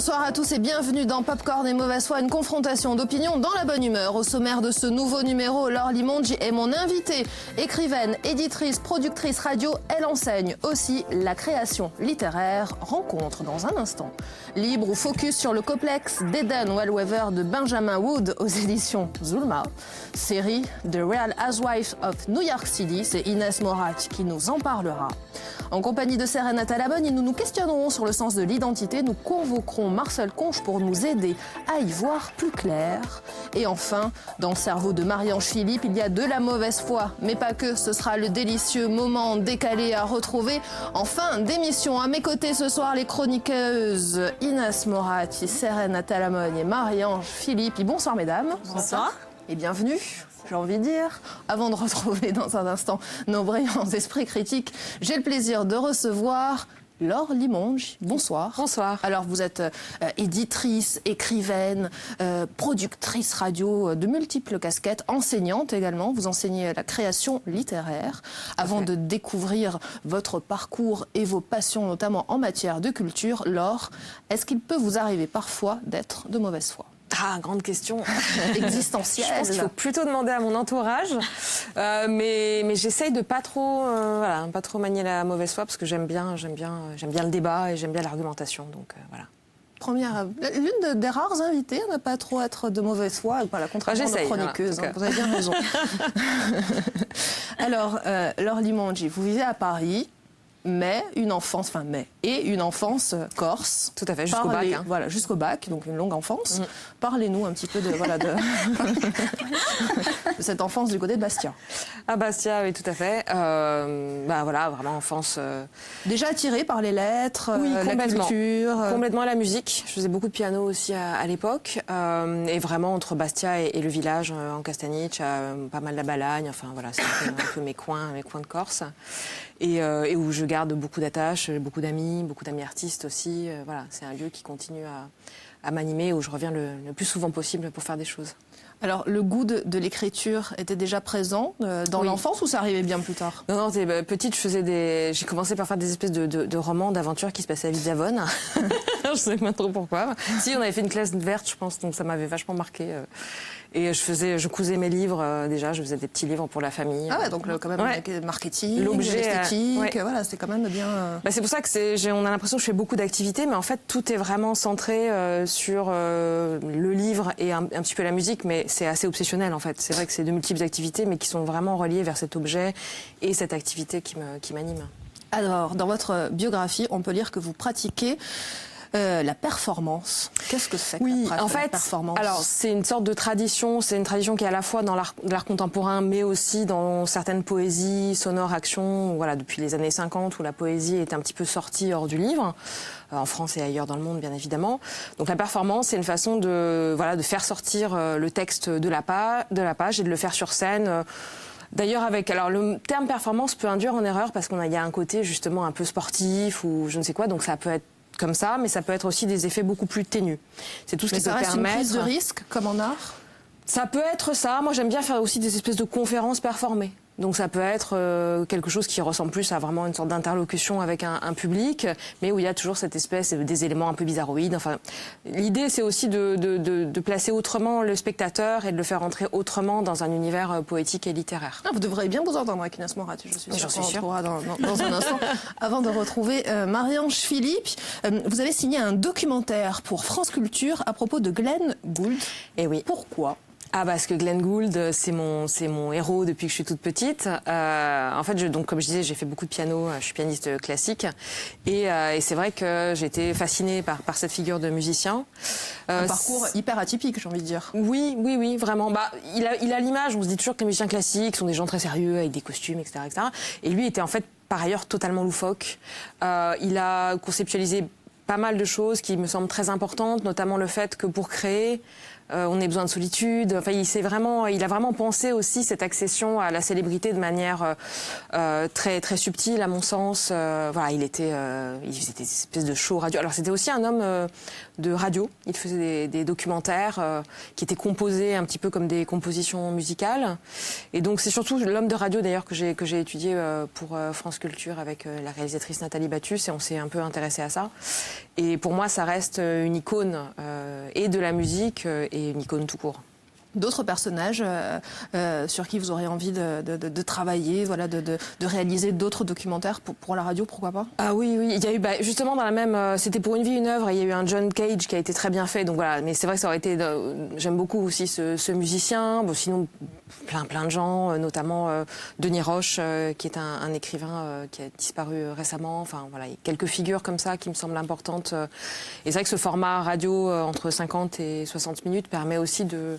Bonsoir à tous et bienvenue dans Popcorn et Mauvaise Foi, une confrontation d'opinions dans la bonne humeur. Au sommaire de ce nouveau numéro, Laure Limongi est mon invitée. Écrivaine, éditrice, productrice radio, elle enseigne aussi la création littéraire. Rencontre dans un instant. Libre ou focus sur le complexe d'Eden Wellweather de Benjamin Wood aux éditions Zulma. Série The Real Housewives of New York City, c'est Inès Morat qui nous en parlera. En compagnie de Serenata Labonne, nous nous questionnerons sur le sens de l'identité. Nous convoquerons Marcel Conche pour nous aider à y voir plus clair. Et enfin, dans le cerveau de Marie-Ange Philippe, il y a de la mauvaise foi, mais pas que. Ce sera le délicieux moment décalé à retrouver en fin d'émission. À mes côtés ce soir, les chroniqueuses Inès Morat, Serenata Labonne et Marie-Ange Philippe. Bonsoir mesdames. Bonsoir. Et bienvenue. J'ai envie de dire, avant de retrouver dans un instant nos brillants esprits critiques, j'ai le plaisir de recevoir Laure Limongi. Bonsoir. Bonsoir. Alors vous êtes éditrice, écrivaine, productrice radio, de multiples casquettes, enseignante également. Vous enseignez la création littéraire. Avant de découvrir votre parcours et vos passions, notamment en matière de culture, Laure, est-ce qu'il peut vous arriver parfois d'être de mauvaise foi ? Ah, grande question. Existentielle. Je pense qu'il faut plutôt demander à mon entourage. Mais j'essaye de pas trop manier la mauvaise foi parce que j'aime bien le débat et j'aime bien l'argumentation. Donc voilà. L'une des rares invitées à ne pas trop être de mauvaise foi, pas la contrairement de chroniqueuse. Voilà, vous avez bien raison. Alors, Laure Limongi, vous vivez à Paris. Une enfance corse. Tout à fait, jusqu'au bac. Voilà, jusqu'au bac, donc une longue enfance. Parlez-nous un petit peu de cette enfance du côté de Bastia. À Bastia, oui, tout à fait. Vraiment enfance... Déjà attirée par les lettres, la culture... Complètement, la musique. Je faisais beaucoup de piano aussi à l'époque. Et vraiment, entre Bastia et le village, en Castaniche, pas mal la Balagne. Enfin, voilà, c'est un peu mes coins de Corse. Et où je garde beaucoup d'attaches, beaucoup d'amis artistes aussi. Voilà, c'est un lieu qui continue à m'animer, où je reviens le plus souvent possible pour faire des choses. Alors, le goût de l'écriture était déjà présent dans l'enfance ou ça arrivait bien plus tard ? Non, petite, j'ai commencé par faire des espèces de romans d'aventure qui se passaient à Lizzavone. Je sais pas trop pourquoi. Si, on avait fait une classe verte, je pense, donc ça m'avait vachement marqué. Et je cousais mes livres déjà, je faisais des petits livres pour la famille. Ah ouais, donc quand même marketing, l'objet, l'esthétique, voilà, c'est quand même bien... c'est pour ça que on a l'impression que je fais beaucoup d'activités, mais en fait tout est vraiment centré sur le livre et un petit peu la musique, mais c'est assez obsessionnel en fait. C'est vrai que c'est de multiples activités, mais qui sont vraiment reliées vers cet objet et cette activité qui m'anime. Alors, dans votre biographie, on peut lire que vous pratiquez la performance. Qu'est-ce que c'est que la performance ? Alors c'est une sorte de tradition. C'est une tradition qui est à la fois dans l'art contemporain, mais aussi dans certaines poésies sonores, actions. Voilà, depuis les années 50 où la poésie est un petit peu sortie hors du livre, en France et ailleurs dans le monde, bien évidemment. Donc la performance, c'est une façon de faire sortir le texte de la page et de le faire sur scène. D'ailleurs, le terme performance peut induire en erreur parce qu'il y a un côté justement un peu sportif ou je ne sais quoi. Donc ça peut être comme ça, mais ça peut être aussi des effets beaucoup plus ténus. C'est tout ce qui peut permettre. Une prise de risque, comme en art ? Ça peut être ça. Moi, j'aime bien faire aussi des espèces de conférences performées. Donc ça peut être quelque chose qui ressemble plus à vraiment une sorte d'interlocution avec un public, mais où il y a toujours cette espèce des éléments un peu bizarroïdes. Enfin, l'idée, c'est aussi de placer autrement le spectateur et de le faire entrer autrement dans un univers poétique et littéraire. Vous devriez bien vous entendre avec Inès Morat, je suis sûre. J'en suis sûre. On retrouvera dans un instant. Avant de retrouver Marie-Ange Philippe, vous avez signé un documentaire pour France Culture à propos de Glenn Gould. Et oui. Pourquoi ? Parce que Glenn Gould, c'est mon héros depuis que je suis toute petite. En fait, comme je disais, j'ai fait beaucoup de piano. Je suis pianiste classique, et c'est vrai que j'ai été fascinée par cette figure de musicien. Un parcours hyper atypique, j'ai envie de dire. Oui, vraiment. Il a l'image. On se dit toujours que les musiciens classiques sont des gens très sérieux avec des costumes, etc., etc. Et lui était en fait par ailleurs totalement loufoque. Il a conceptualisé pas mal de choses qui me semblent très importantes, notamment le fait que pour créer, On a besoin de solitude. Enfin, il a vraiment pensé aussi cette accession à la célébrité de manière très très subtile, à mon sens. Voilà, il faisait des espèces de shows radio. Alors c'était aussi un homme de radio. Il faisait des documentaires qui étaient composés un petit peu comme des compositions musicales. Et donc c'est surtout l'homme de radio d'ailleurs que j'ai étudié pour France Culture avec la réalisatrice Nathalie Battus, et on s'est un peu intéressé à ça. Et pour moi, ça reste une icône et de la musique et une icône tout court. D'autres personnages sur qui vous aurez envie de travailler, voilà, de réaliser d'autres documentaires pour la radio, pourquoi pas? Ah oui, il y a eu justement dans la même, c'était Pour une vie, une œuvre, il y a eu un John Cage qui a été très bien fait, donc voilà. Mais c'est vrai que ça aurait été, j'aime beaucoup aussi ce musicien. Bon, sinon plein de gens, notamment Denis Roche, qui est un écrivain qui a disparu récemment. Enfin voilà, il y a quelques figures comme ça qui me semblent importantes. Et c'est vrai que ce format radio entre 50 et 60 minutes permet aussi de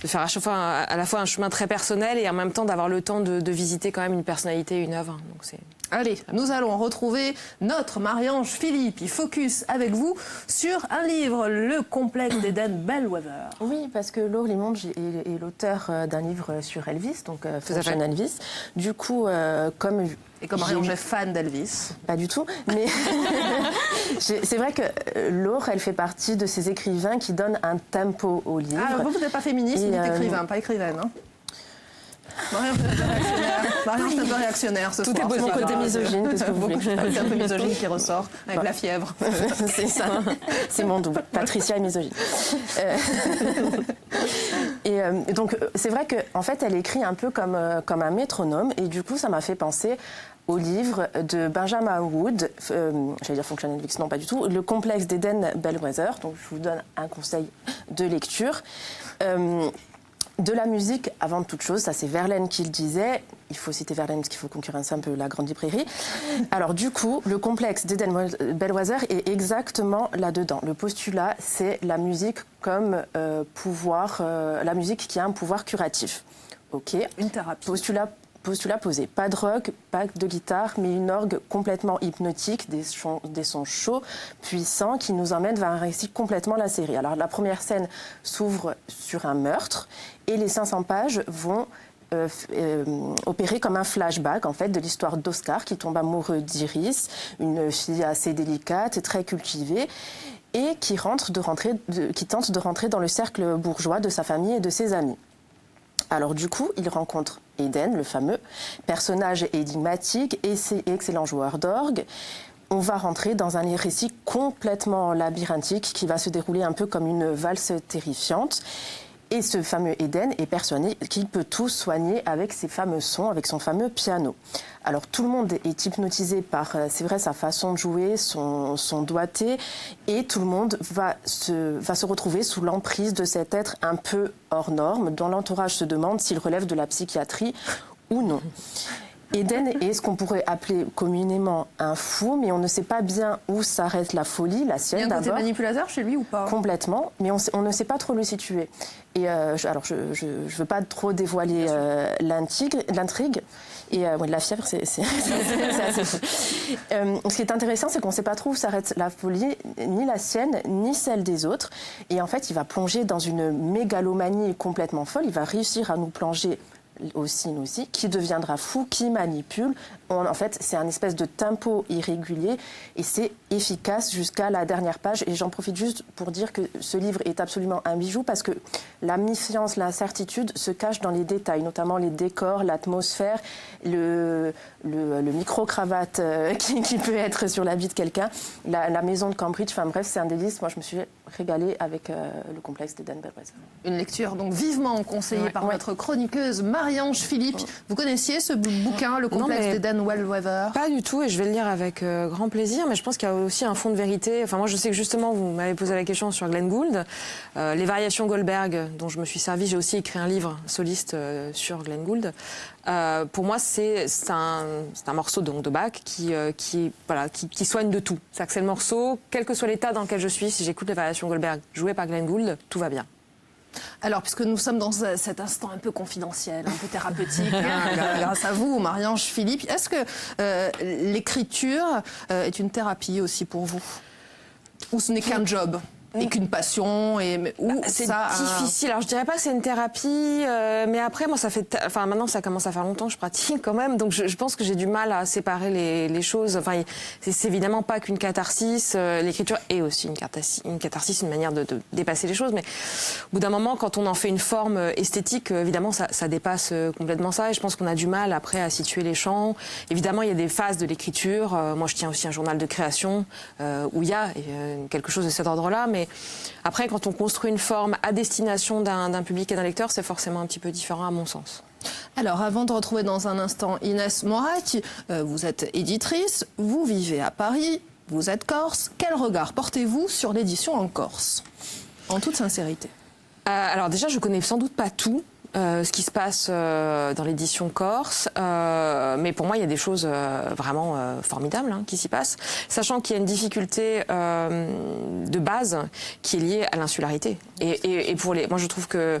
faire à la fois un chemin très personnel et en même temps d'avoir le temps de visiter quand même une personnalité, une œuvre. Donc c'est... Allez, nous allons retrouver notre Marie-Ange Philippe. Il focus avec vous sur un livre, Le complexe d'Eden Bellwether. Oui, parce que Laure Limonge est l'auteur d'un livre sur Elvis, donc Function Elvis. Du coup, comme... Et comme Marie-Ange est fan d'Elvis. Pas du tout, mais c'est vrai que Laure, elle fait partie de ces écrivains qui donnent un tempo au livre. Ah, vous n'êtes pas féministe, vous dites écrivain, pas écrivaine, hein? Marianne, c'est un peu réactionnaire ce soir. Tout est possible. Mon côté misogyne, qu'est-ce que vous voulez? C'est un peu misogyne qui ressort, avec la fièvre. C'est ça, c'est mon double. Patricia est misogyne. Et donc, c'est vrai qu'en fait, elle écrit un peu comme un métronome, et du coup, ça m'a fait penser au livre de Benjamin Wood, j'allais dire Function Elvis, non pas du tout, Le complexe d'Eden Bellwether. Donc, je vous donne un conseil de lecture. De la musique, avant toute chose, ça c'est Verlaine qui le disait. Il faut citer Verlaine parce qu'il faut concurrencer un peu la Grande Librairie. Alors du coup, le complexe d'Eden Bellwether est exactement là-dedans. Le postulat, c'est la musique comme pouvoir, la musique qui a un pouvoir curatif. Ok. Une thérapie. Postulat posé. Pas de rock, pas de guitare, mais une orgue complètement hypnotique, des sons chauds, puissants, qui nous emmènent vers un récit complètement la série. Alors la première scène s'ouvre sur un meurtre, et les 500 pages vont opérer comme un flashback en fait de l'histoire d'Oscar qui tombe amoureux d'Iris, une fille assez délicate et très cultivée, et qui tente de rentrer dans le cercle bourgeois de sa famille et de ses amis. Alors du coup, il rencontre Eden, le fameux personnage énigmatique et excellent joueur d'orgue. On va rentrer dans un récit complètement labyrinthique qui va se dérouler un peu comme une valse terrifiante. Et ce fameux Eden est persuadé qu'il peut tout soigner avec ses fameux sons, avec son fameux piano. Alors tout le monde est hypnotisé par, c'est vrai, sa façon de jouer, son doigté, et tout le monde va se retrouver sous l'emprise de cet être un peu hors norme, dont l'entourage se demande s'il relève de la psychiatrie ou non. Eden est ce qu'on pourrait appeler communément un fou, mais on ne sait pas bien où s'arrête la folie, la sienne d'abord. Il y a un côté manipulateur chez lui ou pas? Complètement, mais on ne sait pas trop le situer. Et alors, je ne veux pas trop dévoiler l'intrigue. Et la fièvre, c'est assez fou. Ce qui est intéressant, c'est qu'on ne sait pas trop où s'arrête la folie, ni la sienne, ni celle des autres. Et en fait, il va plonger dans une mégalomanie complètement folle. Il va réussir à nous plonger aussi, qui deviendra fou, qui manipule. En fait, c'est un espèce de tempo irrégulier et c'est efficace jusqu'à la dernière page. Et j'en profite juste pour dire que ce livre est absolument un bijou parce que la méfiance, l'incertitude se cachent dans les détails, notamment les décors, l'atmosphère, le micro-cravate qui peut être sur l'habit de quelqu'un, la maison de Cambridge. Enfin bref, c'est un délice. Moi, je me suis régalée avec le complexe d'Eden Bellwether. Une lecture donc vivement conseillée par notre chroniqueuse Marie-Ange Philippe. Vous connaissiez ce bouquin, Le complexe d'Eden Bellwether? Pas du tout, et je vais le lire avec grand plaisir, mais je pense qu'il y a aussi un fond de vérité. Enfin, moi, je sais que justement, vous m'avez posé la question sur Glenn Gould. Les variations Goldberg, dont je me suis servi, j'ai aussi écrit un livre soliste sur Glenn Gould. Pour moi, c'est un morceau donc, de Bach qui soigne de tout. C'est-à-dire que c'est le morceau, quel que soit l'état dans lequel je suis, si j'écoute les variations Goldberg jouées par Glenn Gould, tout va bien. Alors, puisque nous sommes dans cet instant un peu confidentiel, un peu thérapeutique, grâce à vous, Marie-Ange Philippe, est-ce que l'écriture est une thérapie aussi pour vous? Ou ce n'est qu'un job? n'est qu'une passion c'est difficile. Alors je dirais pas que c'est une thérapie, mais après moi maintenant ça commence à faire longtemps que je pratique quand même, donc je pense que j'ai du mal à séparer les choses. Enfin, c'est évidemment pas qu'une catharsis. L'écriture est aussi une catharsis, une manière de dépasser les choses. Mais au bout d'un moment, quand on en fait une forme esthétique, évidemment ça dépasse complètement ça. Et je pense qu'on a du mal après à situer les champs. Évidemment, il y a des phases de l'écriture. Moi, je tiens aussi un journal de création où il y a quelque chose de cet ordre-là. Mais après, quand on construit une forme à destination d'un public et d'un lecteur, c'est forcément un petit peu différent à mon sens. Alors, avant de retrouver dans un instant Inès Morac, vous êtes éditrice, vous vivez à Paris, vous êtes corse. Quel regard portez-vous sur l'édition en Corse, en toute sincérité? Alors déjà, je connais sans doute pas tout. Ce qui se passe dans l'édition corse, mais pour moi il y a des choses vraiment formidables qui s'y passent, sachant qu'il y a une difficulté de base qui est liée à l'insularité. Et moi je trouve que,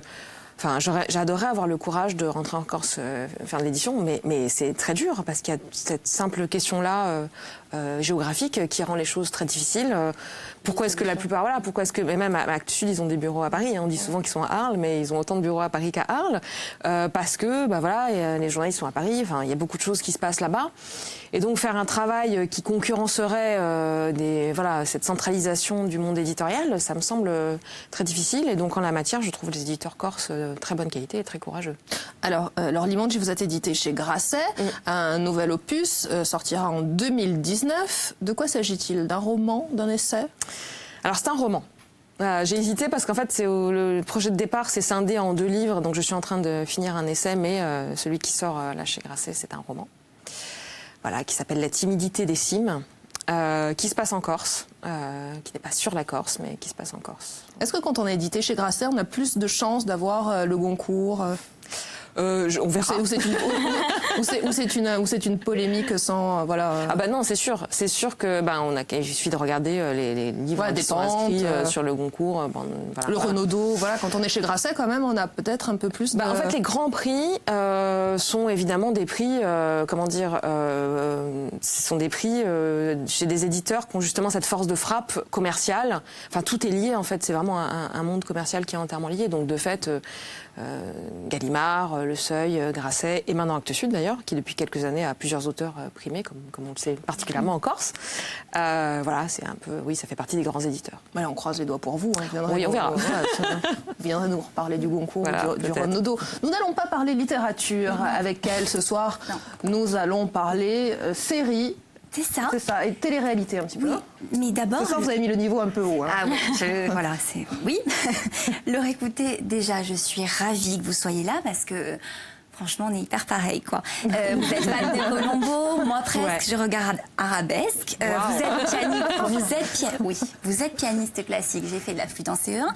enfin, j'adorerais avoir le courage de rentrer en Corse faire de l'édition, mais c'est très dur parce qu'il y a cette simple question-là géographique qui rend les choses très difficiles. Pourquoi est-ce que la plupart, pourquoi est-ce que, mais même à Actes Sud, ils ont des bureaux à Paris, on dit souvent qu'ils sont à Arles, mais ils ont autant de bureaux à Paris qu'à Arles, parce que, les journalistes sont à Paris, enfin, il y a beaucoup de choses qui se passent là-bas. Et donc, faire un travail qui concurrencerait cette centralisation du monde éditorial, ça me semble très difficile. Et donc, en la matière, je trouve les éditeurs corses de très bonne qualité et très courageux. Alors, Laure Limongi, vous êtes édité chez Grasset. Un nouvel opus sortira en 2019. De quoi s'agit-il? D'un roman, d'un essai? Alors, c'est un roman. J'ai hésité parce qu'en fait, le projet de départ, c'est scindé en 2 livres. Donc, je suis en train de finir un essai, mais celui qui sort là chez Grasset, c'est un roman. Voilà, qui s'appelle La timidité des cimes, qui se passe en Corse, qui n'est pas sur la Corse, mais qui se passe en Corse. Est-ce que quand on est édité chez Grasset, on a plus de chances d'avoir le Goncourt on verra. Ou c'est une polémique sans Ah bah non, c'est sûr que il suffit de regarder les livres qui sont inscrits sur le Goncourt. Le Renaudot, quand on est chez Grasset quand même, on a peut-être un peu plus. En fait, les grands prix sont évidemment des prix, ce sont des prix chez des éditeurs qui ont justement cette force de frappe commerciale. Enfin, tout est lié en fait. C'est vraiment un monde commercial qui est entièrement lié. Donc de fait. Gallimard, Le Seuil, Grasset et maintenant Actes Sud d'ailleurs, qui depuis quelques années a plusieurs auteurs primés, comme on le sait particulièrement en Corse. C'est un peu, ça fait partie des grands éditeurs. On croise les doigts pour vous. Oui, on verra. Vous viendrez nous reparler du Goncourt, du Renaudot. Nous n'allons pas parler littérature avec elle ce soir. Non. Nous allons parler série. C'est ça. C'est ça, et télé-réalité un petit peu. Oui, mais d'abord... Ce soir, vous avez mis le niveau un peu haut. Ah oui, voilà, c'est... Oui. Le réécouter, déjà, je suis ravie que vous soyez là parce que... Franchement, on est hyper pareil, quoi. Vous êtes fan de Colombo, moi presque, je regarde Arabesque. Vous êtes pianiste classique. J'ai fait de la flûte en CE1.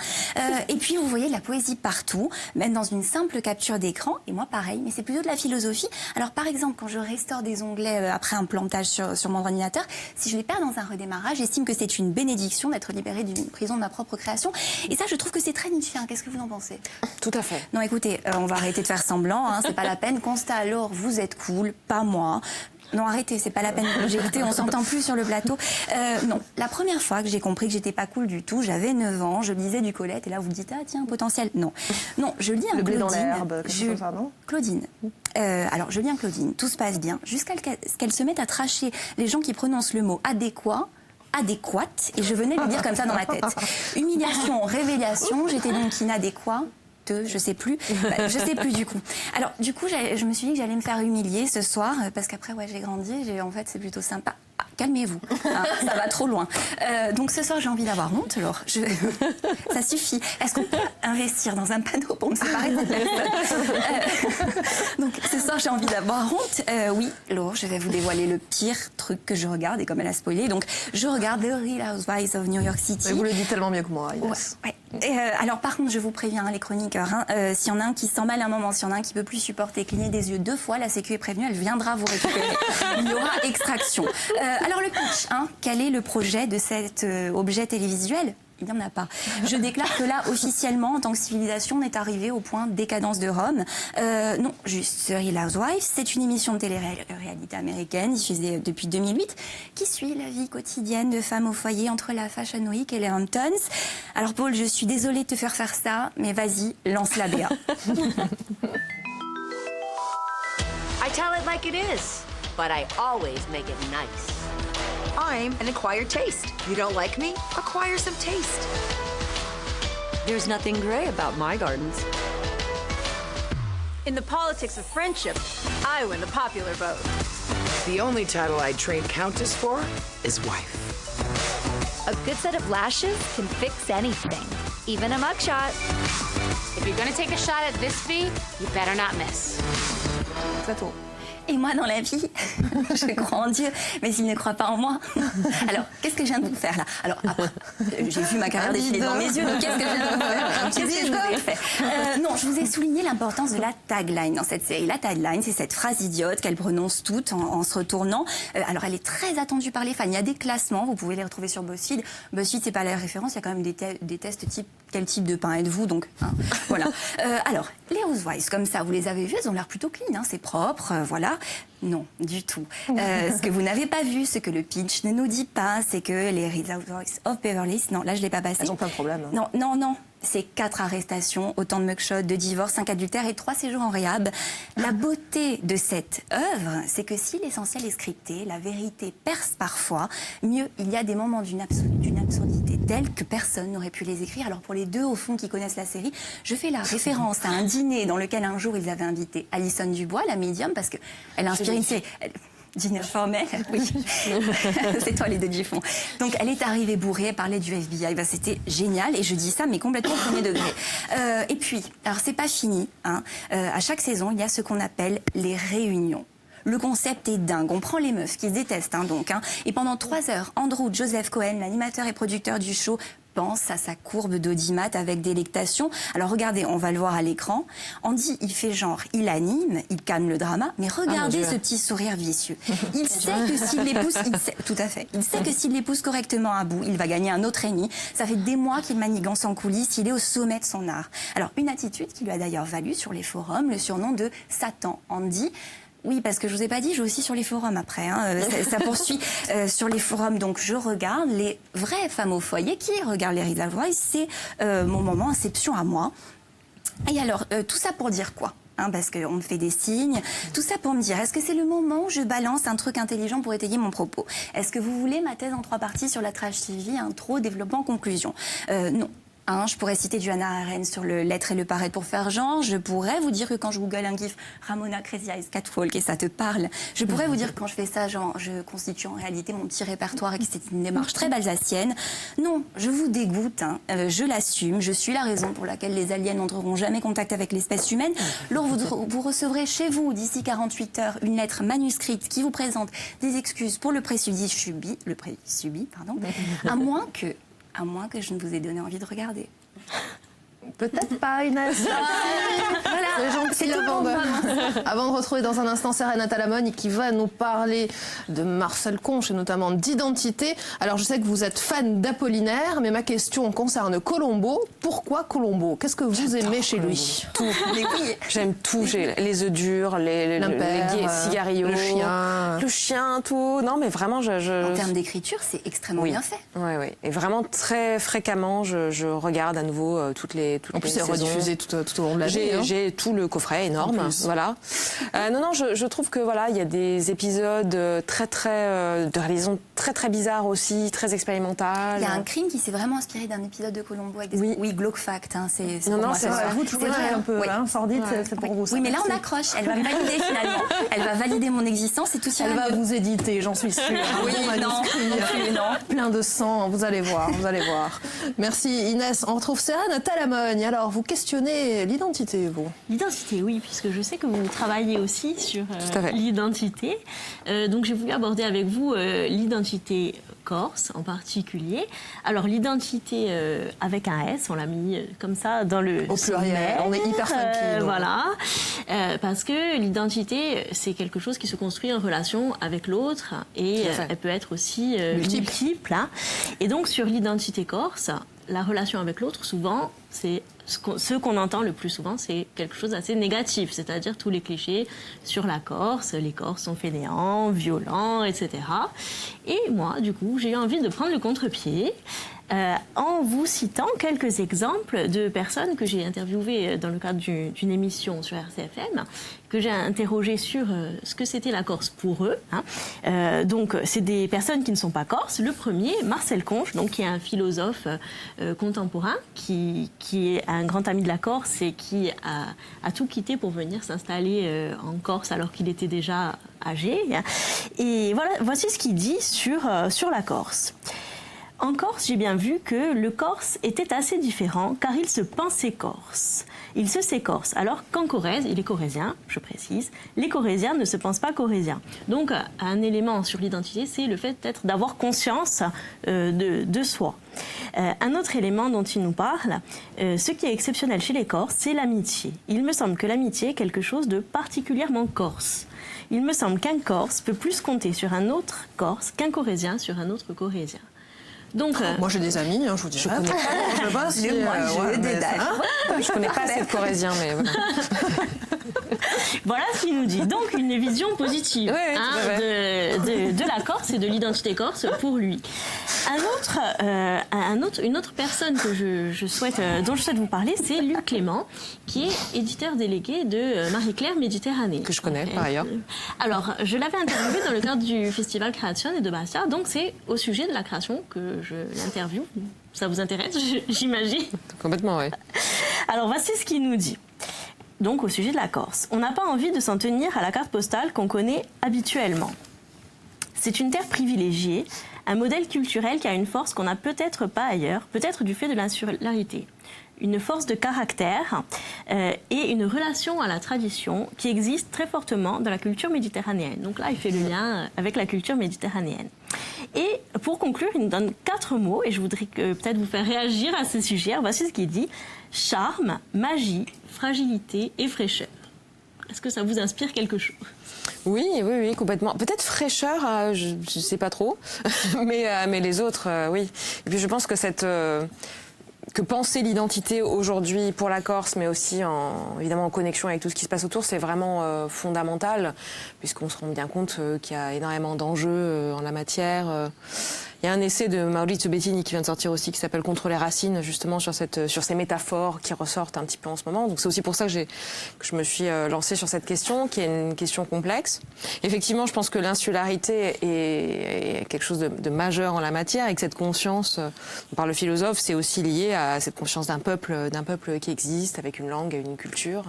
Et puis, vous voyez de la poésie partout, même dans une simple capture d'écran. Et moi, pareil, mais c'est plutôt de la philosophie. Alors, par exemple, quand je restaure des onglets après un plantage sur mon ordinateur, si je les perds dans un redémarrage, j'estime que c'est une bénédiction d'être libérée d'une prison de ma propre création. Et ça, je trouve que c'est très nietzschéen. Qu'est-ce que vous en pensez? Tout à fait. Non, écoutez, on va arrêter de faire semblant, c'est pas la peine. Constat alors, vous êtes cool, pas moi. Non, arrêtez, c'est pas la peine de écouté, on s'entend plus sur le plateau. Non, la première fois que j'ai compris que j'étais pas cool du tout, j'avais 9 ans, je lisais du Colette, et là vous dites, ah tiens, potentiel. Non, je lis un Claudine. Le blé dans l'herbe, Claudine. Alors, je lis un Claudine, tout se passe bien, jusqu'à ce qu'elle se mette à tracher les gens qui prononcent le mot adéquate, et je venais lui dire comme ça dans ma tête. Humiliation, révélation, j'étais donc inadéquat. Je sais plus du coup. Alors du coup, je me suis dit que j'allais me faire humilier ce soir parce qu'après j'ai grandi, en fait c'est plutôt sympa. Ah, calmez-vous, ça va trop loin. Donc ce soir j'ai envie d'avoir honte, Laure. Ça suffit. Est-ce qu'on peut investir dans un panneau pour me séparer de cette personne Donc ce soir j'ai envie d'avoir honte. Oui, Laure, je vais vous dévoiler le pire truc que je regarde et comme elle a spoilé, donc je regarde The Real Housewives of New York City. Mais vous le dites tellement mieux que moi, Inès. Ouais. Alors par contre, je vous préviens, les chroniqueurs, s'il y en a un qui s'emballe un moment, s'il y en a un qui peut plus supporter cligner des yeux 2 fois, la Sécu est prévenue, elle viendra vous récupérer. Il y aura extraction. Alors le pitch, quel est le projet de cet objet télévisuel ? il n'y en a pas. Je déclare que là, officiellement, en tant que civilisation, on est arrivé au point de décadence de Rome. Non, juste Real Housewives, c'est une émission de télé-réalité américaine diffusée depuis 2008 qui suit la vie quotidienne de femmes au foyer entre la Fashion Week et les Hamptons. Alors Paul, je suis désolée de te faire ça, mais vas-y, lance la BA. I tell it like it is, but I always make it nice. I'm an acquired taste. You don't like me? Acquire some taste. There's nothing gray about my gardens. In the politics of friendship, I win the popular vote. The only title I'd trade Countess for is wife. A good set of lashes can fix anything, even a mugshot. If you're gonna take a shot at this V, you better not miss. Plateau. Et moi, dans la vie, je crois en Dieu, mais il ne croit pas en moi. Alors, qu'est-ce que je viens de vous faire, là? Alors, après, j'ai vu ma carrière défiler devant mes yeux, donc qu'est-ce que je viens de vous faire? Qu'est-ce que je vous ai fait? Non, je vous ai souligné l'importance de la tagline dans cette série. La tagline, c'est cette phrase idiote qu'elle prononce toute en se retournant. Alors, elle est très attendue par les fans. Il y a des classements, vous pouvez les retrouver sur BuzzFeed. BuzzFeed, c'est pas la référence, il y a quand même des tests type quel type de pain êtes-vous, donc hein, voilà. Alors, les Housewives, comme ça, vous les avez vues, elles ont l'air plutôt clean, hein, c'est propre, voilà. Non, du tout. Ce que vous n'avez pas vu, ce que le pitch ne nous dit pas, c'est que les Real Housewives of Beverly Hills, non, là je l'ai pas passé. Elles ont plein de problèmes. Non, non, non. C'est 4 arrestations, autant de mugshots, de divorces, 5 adultères et 3 séjours en réhab. La beauté de cette œuvre, c'est que si l'essentiel est scripté, la vérité perce parfois. Mieux, il y a des moments d'une absurdité telle que personne n'aurait pu les écrire. Alors pour les deux, au fond, qui connaissent la série, je fais la référence à un dîner dans lequel un jour ils avaient invité Alison Dubois, la médium, parce qu'elle a inspiré une série... Dîner formel, oui. C'est toi les deux du fond. Donc elle est arrivée bourrée, elle parlait du FBI, ben, c'était génial et je dis ça mais complètement au premier degré. Et puis, alors c'est pas fini, hein. À chaque saison il y a ce qu'on appelle les réunions. Le concept est dingue. On prend les meufs qui se détestent, hein, donc. Hein, et pendant 3 heures, Andrew Joseph Cohen, l'animateur et producteur du show, pense à sa courbe d'audimat avec délectation. Alors regardez, on va le voir à l'écran. Andy, il fait genre, il anime, il calme le drama, mais regardez ce petit sourire vicieux. Il sait que s'il les pousse, tout à fait, il sait que s'il les pousse correctement à bout, il va gagner un autre Emmy. Ça fait des mois qu'il manigance en coulisses, il est au sommet de son art. Alors une attitude qui lui a d'ailleurs valu sur les forums le surnom de Satan. Andy. Oui, parce que je vous ai pas dit, je vais aussi sur les forums après. Hein. Ça poursuit sur les forums. Donc, je regarde les vraies femmes au foyer qui regardent les Real Housewives. C'est mon moment Inception à moi. Et alors, tout ça pour dire quoi? Hein, parce qu'on me fait des signes. Tout ça pour me dire, est-ce que c'est le moment où je balance un truc intelligent pour étayer mon propos? Est-ce que vous voulez ma thèse en 3 parties sur la trash TV, intro, développement, conclusion? Non. Hein, je pourrais citer du Hannah Arendt sur le l'être et le paraître pour faire genre. Je pourrais vous dire que quand je google un gif Ramona Crazy Eyes Catwalk et ça te parle. Je pourrais vous dire que quand je fais ça, genre, je constitue en réalité mon petit répertoire et que c'est une démarche très balsacienne. Non, je vous dégoûte, hein, je l'assume. Je suis la raison pour laquelle les aliens n'entreront jamais en contact avec l'espèce humaine. Lors vous recevrez chez vous, d'ici 48 heures, une lettre manuscrite qui vous présente des excuses pour le préjudice subi, à moins que je ne vous ai donné envie de regarder. Peut-être pas, Inès. Voilà. C'est gentil. Avant de retrouver dans un instant Serena Talamone qui va nous parler de Marcel Conche et notamment d'identité. Alors je sais que vous êtes fan d'Apollinaire, mais ma question concerne Colombo. Pourquoi Colombo? Qu'est-ce que vous aimez chez lui? Tout. J'aime tout. J'ai les œufs durs, les cigarillos, le chien, tout. Non, mais vraiment, En termes d'écriture, c'est extrêmement bien fait. Oui, oui. Et vraiment, très fréquemment, je regarde à nouveau toutes les En plus, c'est rediffusé tout au long de la vie. J'ai tout le coffret énorme. Voilà. Non, je trouve que voilà, il y a des épisodes de réalisation très bizarres aussi, très expérimentales. Il y a un crime qui s'est vraiment inspiré d'un épisode de Colombo avec des glauque fact. Hein, c'est pour moi, c'est vrai. Vous trouvez un peu sordide, c'est pour vous. Oui, mais là on accroche. Elle va me valider finalement. Elle va valider mon existence et tout ça. Elle va vous éditer, j'en suis sûre. Oui, non. Plein de sang, vous allez voir. Merci Inès. On retrouve Serena Talamone. Alors, vous questionnez l'identité, vous? L'identité, oui, puisque je sais que vous travaillez aussi sur l'identité. Donc, j'ai voulu aborder avec vous l'identité corse en particulier. Alors, l'identité avec un S, on l'a mis comme ça dans le au pluriel, on est hyper funky. Voilà, parce que l'identité, c'est quelque chose qui se construit en relation avec l'autre et elle peut être aussi multiple. Hein. Et donc, sur l'identité corse, la relation avec l'autre, souvent, c'est ce qu'on entend le plus souvent, c'est quelque chose d'assez négatif, c'est-à-dire tous les clichés sur la Corse, les Corses sont fainéants, violents, etc. Et moi, du coup, j'ai eu envie de prendre le contre-pied en vous citant quelques exemples de personnes que j'ai interviewées dans le cadre d'une émission sur RCFM, que j'ai interrogées sur ce que c'était la Corse pour eux. Donc, c'est des personnes qui ne sont pas corses. Le premier, Marcel Conche, donc, qui est un philosophe contemporain, qui est un grand ami de la Corse et qui a tout quitté pour venir s'installer en Corse alors qu'il était déjà âgé. Et voilà, voici ce qu'il dit sur la Corse. En Corse, j'ai bien vu que le Corse était assez différent car il se pensait corse. Il se sait corse, alors qu'en Corrèze, il est corrézien, je précise, les Corréziens ne se pensent pas corréziens. Donc un élément sur l'identité, c'est le fait d'avoir conscience de soi. Un autre élément dont il nous parle, ce qui est exceptionnel chez les Corses, c'est l'amitié. Il me semble que l'amitié est quelque chose de particulièrement corse. Il me semble qu'un Corse peut plus compter sur un autre Corse qu'un Corrézien sur un autre Corrézien. Donc, moi j'ai des amis, je vous dis. Je connais pas. Je sais pas si, je connais pas assez de Corréziens, mais voilà. Voilà ce qu'il nous dit. Donc une vision positive de la Corse et de l'identité corse pour lui. Une autre personne que dont je souhaite vous parler, c'est Luc Clément, qui est éditeur délégué de Marie-Claire Méditerranée. Que je connais par ailleurs. Alors, je l'avais interviewé dans le cadre du Festival Création et de Bastia, donc c'est au sujet de la création que je l'interviewe. Ça vous intéresse, j'imagine? Complètement, oui. Alors, voici ce qu'il nous dit. Donc, au sujet de la Corse. On n'a pas envie de s'en tenir à la carte postale qu'on connaît habituellement. C'est une terre privilégiée, un modèle culturel qui a une force qu'on n'a peut-être pas ailleurs, peut-être du fait de l'insularité. Une force de caractère et une relation à la tradition qui existe très fortement dans la culture méditerranéenne. Donc là, il fait le lien avec la culture méditerranéenne. Et pour conclure, il nous donne 4 mots, et je voudrais peut-être vous faire réagir à ce sujet. Voici ce qu'il dit: charme, magie, fragilité et fraîcheur. Est-ce que ça vous inspire quelque chose? Oui, complètement. Peut-être fraîcheur, je ne sais pas trop, mais les autres, oui. Et puis je pense que que penser l'identité aujourd'hui pour la Corse, mais aussi évidemment en connexion avec tout ce qui se passe autour, c'est vraiment fondamental, puisqu'on se rend bien compte qu'il y a énormément d'enjeux en la matière. Il y a un essai de Maurizio Bettini qui vient de sortir aussi, qui s'appelle Contre les racines, justement sur ces métaphores qui ressortent un petit peu en ce moment. Donc c'est aussi pour ça que je me suis lancée sur cette question, qui est une question complexe. Effectivement, je pense que l'insularité est quelque chose de majeur en la matière, et que cette conscience, par le philosophe, c'est aussi lié à cette conscience d'un peuple qui existe, avec une langue et une culture.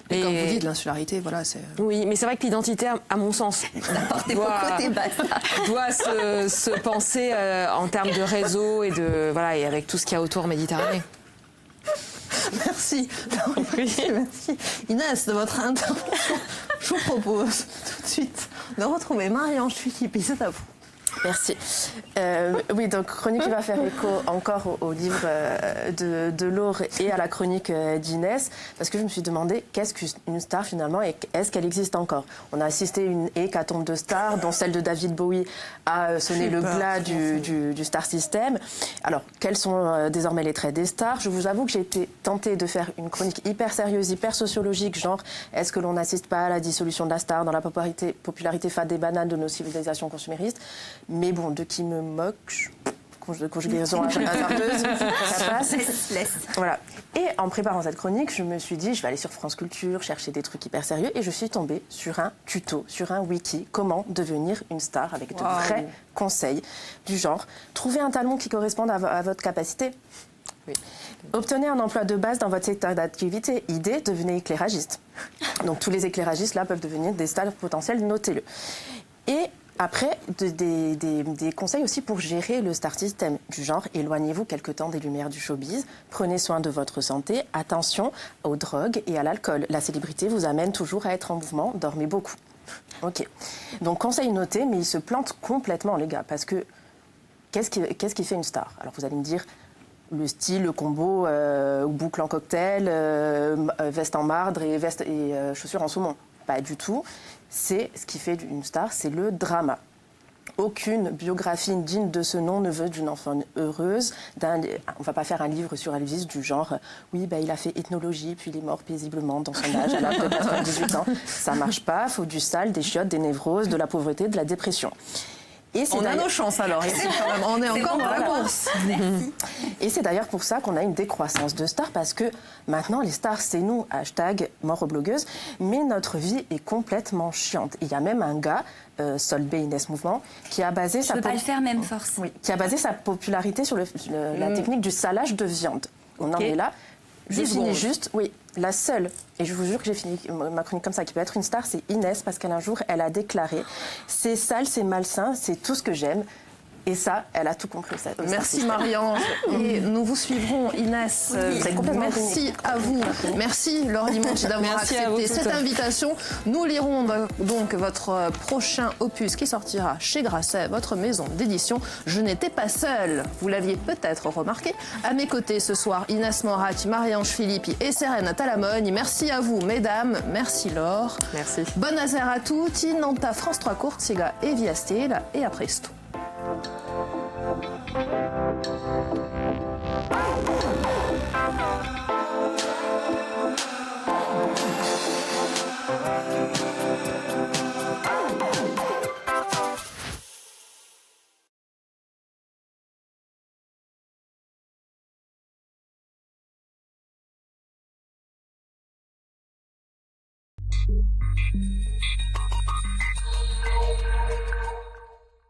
Et comme vous dites, l'insularité, voilà, c'est... Oui, mais c'est vrai que l'identité, à mon sens, doit se penser en termes de réseau et et avec tout ce qu'il y a autour Méditerranée. Merci. Merci. Inès, de votre intervention, je vous propose tout de suite de retrouver Marie-Ange Philippe. C'est à vous. Merci. Oui, donc chronique qui va faire écho encore au livre de Laure et à la chronique d'Inès, parce que je me suis demandé qu'est-ce qu'une star finalement et est-ce qu'elle existe encore. On a assisté à une hécatombe de stars, dont celle de David Bowie a sonné le glas du Star System. Alors, quels sont désormais les traits des stars? Je vous avoue que j'ai été tentée de faire une chronique hyper sérieuse, hyper sociologique, genre est-ce que l'on n'assiste pas à la dissolution de la star dans la popularité fade des bananes de nos civilisations consuméristes? Mais bon, de qui me moque, conjugaison hasardeuse, ça passe. Laisse. Voilà. Et en préparant cette chronique, je me suis dit, je vais aller sur France Culture, chercher des trucs hyper sérieux, et je suis tombée sur un tuto, sur un wiki, comment devenir une star, avec de vrais conseils du genre, trouver un talent qui corresponde à votre capacité. Oui. Obtenez un emploi de base dans votre secteur d'activité. Idée, devenez éclairagiste. Donc tous les éclairagistes là peuvent devenir des stars potentielles, notez-le. Et après, des conseils aussi pour gérer le star system, du genre éloignez-vous quelque temps des lumières du showbiz, prenez soin de votre santé, attention aux drogues et à l'alcool. La célébrité vous amène toujours à être en mouvement, dormez beaucoup. Ok. Donc conseil noté, mais il se plante complètement les gars, parce que qu'est-ce qui fait une star? Alors vous allez me dire le style, le combo, boucle en cocktail, veste en marbre et chaussures en saumon. Pas du tout. C'est ce qui fait une star, c'est le drama. aucune biographie digne de ce nom ne veut d'une enfant heureuse. On va pas faire un livre sur Elvis du genre oui, il a fait ethnologie, puis il est mort paisiblement dans son âge à l'âge de 98 ans. Ça marche pas, faut du sale, des chiottes, des névroses, de la pauvreté, de la dépression. Et on a nos chances alors ici quand même. On est encore dans la course. Et c'est d'ailleurs pour ça qu'on a une décroissance de stars, parce que maintenant les stars c'est nous, #mort aux blogueuses, mais notre vie est complètement chiante. Il y a même un gars, Solbe Inès Mouvement, qui a basé Je peux pas le faire même force. Oui, qui a basé sa popularité sur la technique du salage de viande. On en est là. Je finis juste, oui, la seule, et je vous jure que j'ai fini ma chronique comme ça, qui peut être une star, c'est Inès, parce qu'un jour, elle a déclaré « C'est sale, c'est malsain, c'est tout ce que j'aime ». Et ça, elle a tout compris. Merci Marie-Ange. Et nous vous suivrons, Inès. Merci à vous. Merci Laure Limongi d'avoir accepté cette invitation. Nous lirons donc votre prochain opus qui sortira chez Grasset, votre maison d'édition. Je n'étais pas seule. Vous l'aviez peut-être remarqué. À mes côtés ce soir, Inès Morat, Marie-Ange Filippi et Serena Talamogne. Merci à vous, mesdames. Merci Laure. Merci. Bonne azère à tutti. Nanta France 3 Courtsiga et Via Stil. Et à presto.